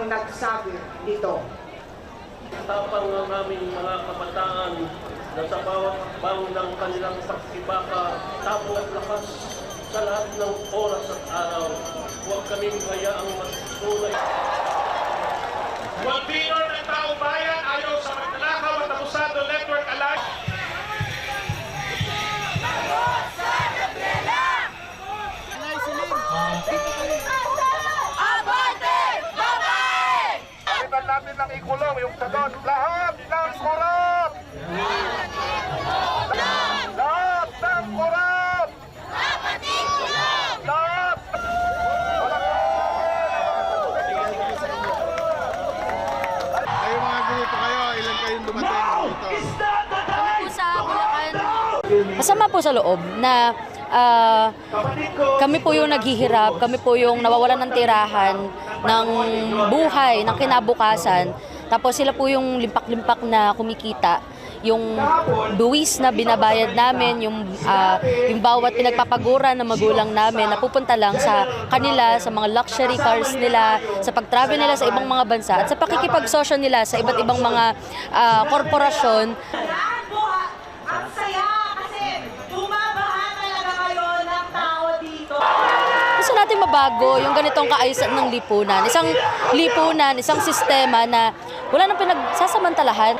ang nagsabi nito. Tapang ng aming mga kabataan na sa bawat hakbang ng kanilang pagsibaka, tapo at lakas sa lahat ng oras at araw. Huwag kaming hayaang magsulay. Waldinor ng taong bayan ayaw sa magnanakaw at abusado network alliance. Palitan natin ng ikulong yung sadot. Lahat ng korap! Lahat ng korap! Lahat! Kayo mga grupo kayo, ilan kayong dumating dito? Po sa Bulacan, masama po sa loob na kami po yung naghihirap, kami po yung nawawalan ng tirahan, ng buhay, ng kinabukasan. Tapos sila po yung limpak-limpak na kumikita. Yung buwis na binabayad namin, yung bawat pinagpapagura ng magulang namin, napupunta lang sa kanila, sa mga luxury cars nila, sa pag-travel nila sa ibang mga bansa, at sa pakikipagsosyo nila sa iba't ibang mga korporasyon. Ang saya kasi bumabaha talaga kayo ng tao dito. Gusto natin mabago yung ganitong kaayusan ng lipunan. Isang lipunan, isang sistema na wala nang pinagsasamantalahan.